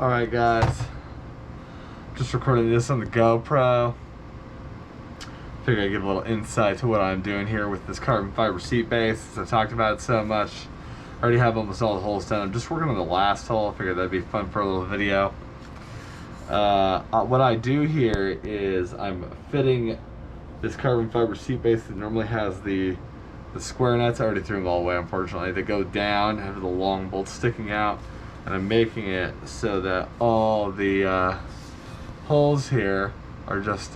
Alright guys, just recording this on the GoPro. Figured I'd give a little insight to what I'm doing here with this carbon fiber seat base, since I've talked about it so much. I already have almost all the holes done. I'm just working on the last hole. I figured that'd be fun for a little video. What I do here is I'm fitting this carbon fiber seat base that normally has the square nuts. I already threw them all away, unfortunately. They go down, have the long bolts sticking out, and I'm making it so that all the holes here are just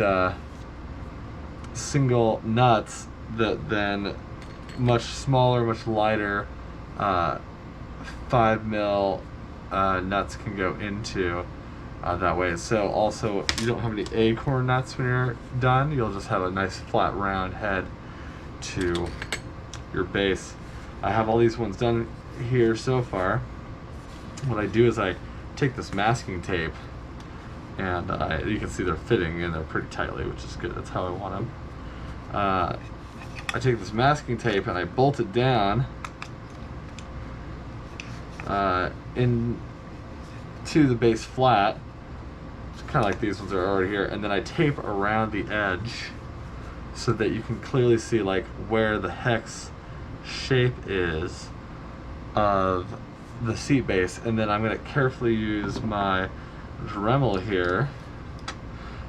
single nuts that then much smaller, much lighter 5mm nuts can go into that way. So also you don't have any acorn nuts when you're done. You'll just have a nice flat round head to your base. I have all these ones done here so far. What I do is I take this masking tape, and you can see they're fitting in there pretty tightly, which is good. That's how I want them. I take this masking tape and I bolt it down into the base flat, kind of like these ones are already here, and then I tape around the edge so that you can clearly see like where the hex shape is of the seat base. And then I'm going to carefully use my Dremel here,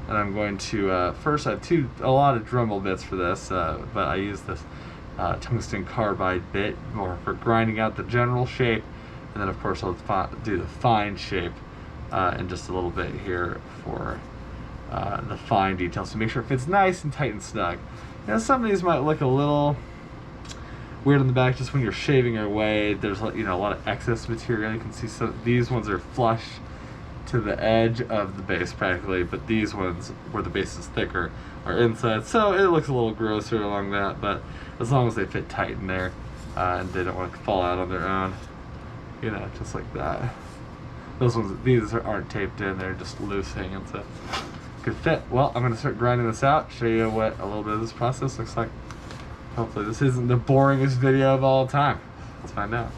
and I'm going to first I have a lot of Dremel bits for this, but I use this tungsten carbide bit more for grinding out the general shape, and then of course I'll do the fine shape in just a little bit here for the fine details to make sure it fits nice and tight and snug. Now some of these might look a little weird in the back just when you're shaving away. There's a lot of excess material. You can see some these ones are flush to the edge of the base practically, but these ones where the base is thicker are inside, so it looks a little grosser along that. But as long as they fit tight in there and they don't want to fall out on their own, just like that. These aren't taped in, they're just loose hanging, so good fit. Well, I'm gonna start grinding this out, show you what a little bit of this process looks like. Hopefully this isn't the boringest video of all time. Let's find out.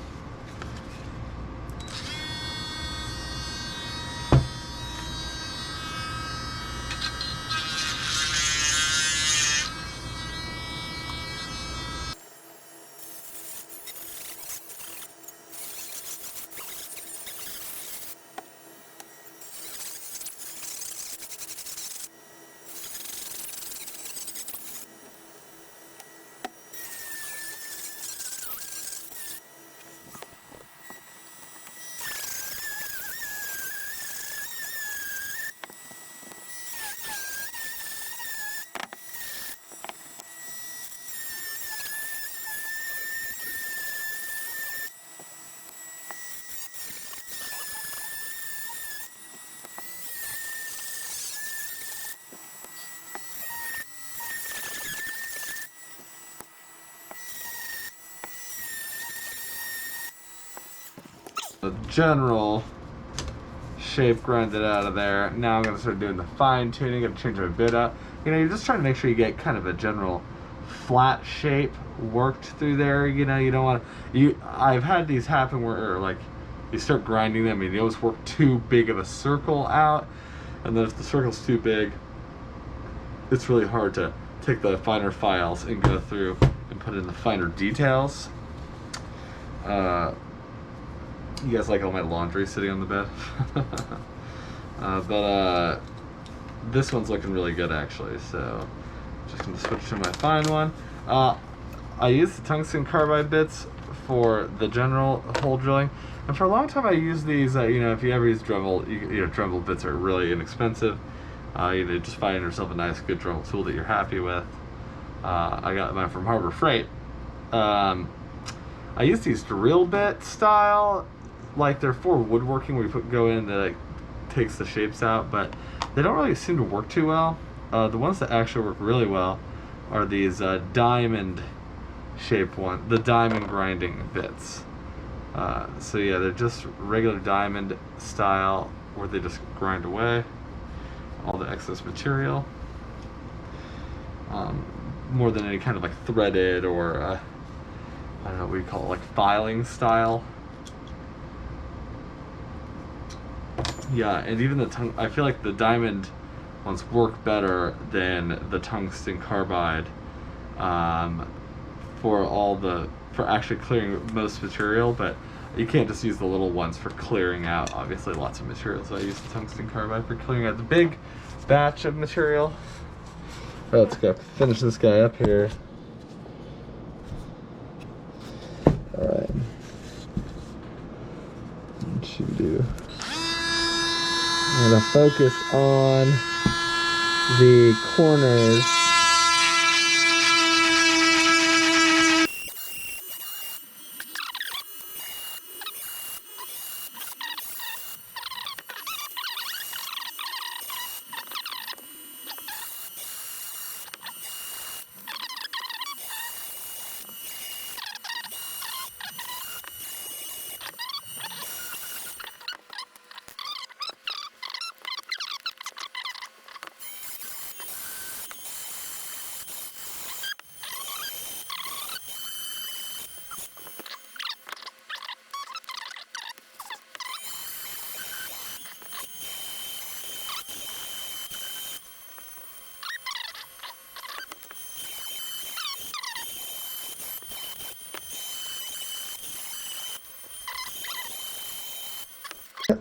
The general shape grinded out of there. Now I'm gonna start doing the fine tuning. Gonna change my bit up. You're just trying to make sure you get kind of a general flat shape worked through there. You don't want to. I've had these happen where like you start grinding them and you always work too big of a circle out, and then if the circle's too big, it's really hard to take the finer files and go through and put in the finer details. You guys like all my laundry sitting on the bed? But this one's looking really good actually, so just gonna switch to my fine one. I use the tungsten carbide bits for the general hole drilling, and for a long time I used these. If you ever use Dremel, Dremel bits are really inexpensive. Just find yourself a nice, good Dremel tool that you're happy with. I got mine from Harbor Freight. I use these drill bit style. Like they're for woodworking where you go in that takes the shapes out, but they don't really seem to work too well. The ones that actually work really well are these diamond shaped ones, the diamond grinding bits. So yeah, they're just regular diamond style where they just grind away all the excess material. More than any kind of like threaded or I don't know what we call it, like filing style. Yeah, and even I feel like the diamond ones work better than the tungsten carbide, um, for actually clearing most material, but you can't just use the little ones for clearing out obviously lots of material. So I use the tungsten carbide for clearing out the big batch of material. All right, let's go finish this guy up here. All right. What you do? I'm gonna focus on the corners.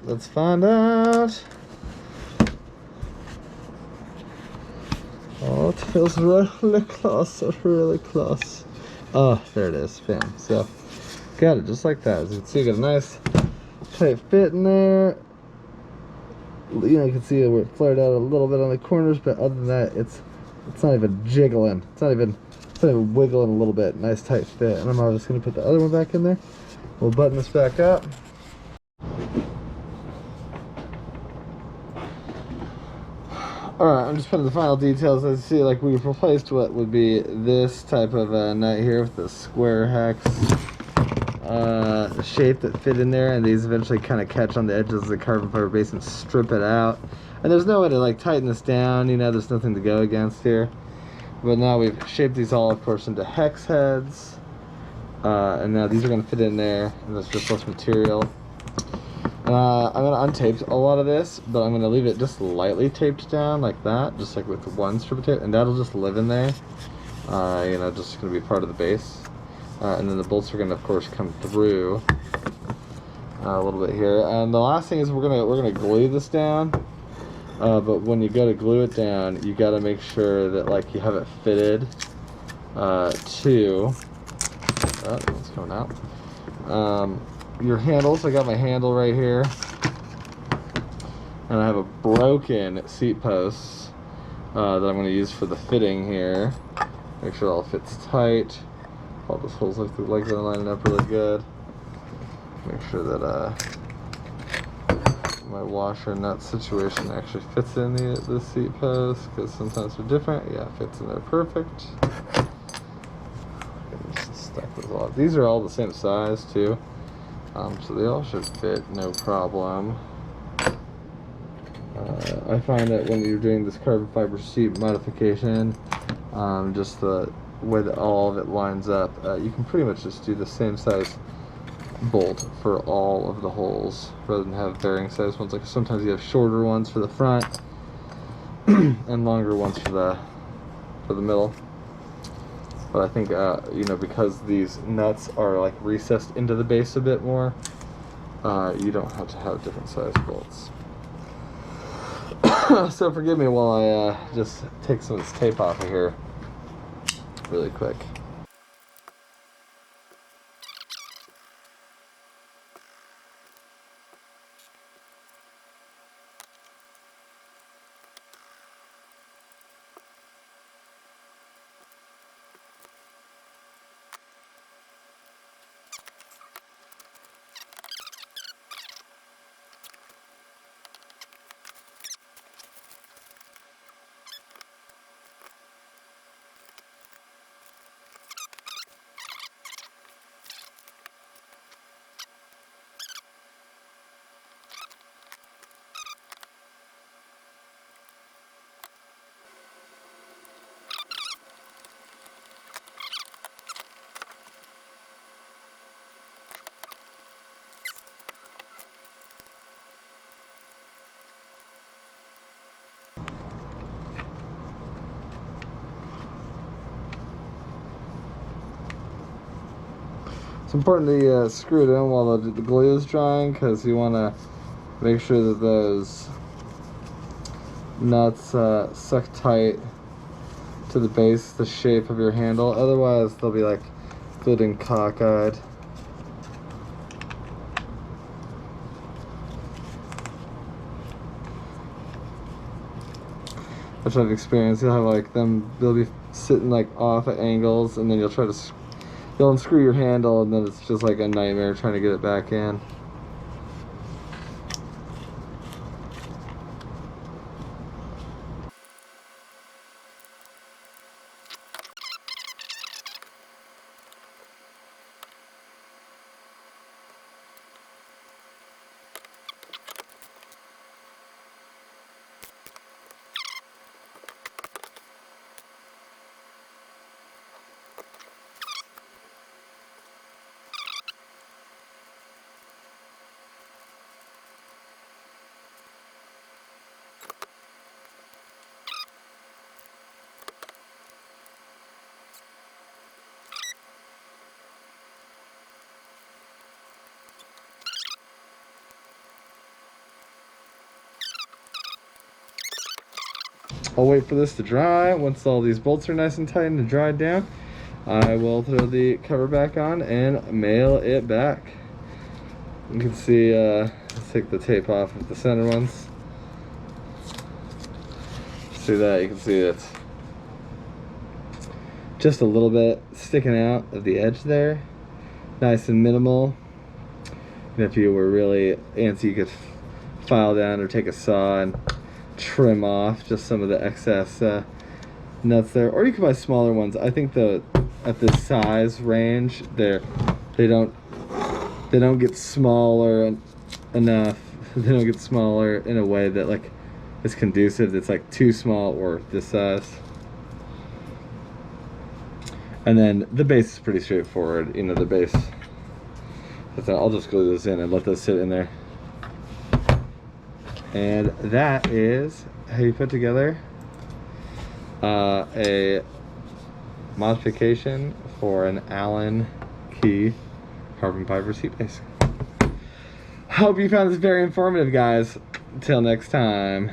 Let's find out. Oh, it feels really close, really close. Oh, there it is, bam. So, got it just like that. As you can see, got a nice tight fit in there. You know, you can see where it flared out a little bit on the corners, but other than that, it's not even jiggling. It's not even wiggling a little bit. Nice tight fit. And I'm just gonna put the other one back in there. We'll button this back up. Alright, I'm just putting the final details. As you see, like, we've replaced what would be this type of nut here with the square hex shape that fit in there, and these eventually kind of catch on the edges of the carbon fiber base and strip it out. And there's no way to like tighten this down, you know, there's nothing to go against here. But now we've shaped these all, of course, into hex heads. And now these are going to fit in there, and there's just less material. I'm going to untape a lot of this, but I'm going to leave it just lightly taped down like that, just like with one strip of tape, and that'll just live in there. You know, just going to be part of the base. And then the bolts are going to, of course, come through a little bit here. And the last thing is we're gonna glue this down. But when you go to glue it down, you got to make sure that like you have it fitted to. Oh, it's coming out. Your handles. I got my handle right here, and I have a broken seat post that I'm going to use for the fitting here. Make sure it all fits tight. All those holes look like they're lining up really good. Make sure that my washer nut situation actually fits in the seat post, because sometimes they're different. Yeah, it fits in there perfect. Just stack those all up. These are all the same size too. So they all should fit, no problem. I find that when you're doing this carbon fiber seat modification, just the way that all of it lines up, you can pretty much just do the same size bolt for all of the holes rather than have varying size ones. Like sometimes you have shorter ones for the front and longer ones for the middle. But I think you know, because these nuts are like recessed into the base a bit more, you don't have to have different size bolts. So forgive me while I just take some of this tape off of here really quick. It's important to screw it in while the glue is drying, because you want to make sure that those nuts suck tight to the base, the shape of your handle. Otherwise, they'll be like good and cockeyed. Which I've experienced. You'll have like them, they'll be sitting like off at angles, and then you'll try to, you'll unscrew your handle, and then it's just like a nightmare trying to get it back in. I'll wait for this to dry. Once all these bolts are nice and tight and dried down, I will throw the cover back on and mail it back. You can see, let's take the tape off of the center ones. See that? You can see it's just a little bit sticking out of the edge there. Nice and minimal. And if you were really antsy, you could file down or take a saw and trim off just some of the excess nuts there, or you can buy smaller ones. I think at this size range they don't get smaller enough. They don't get smaller in a way that like is conducive. It's like too small or this size. And then the base is pretty straightforward. You know, the base. I'll just glue those in and let those sit in there. And that is how you put together a modification for an Allen key carbon fiber seat base. Hope you found this very informative, guys. Until next time.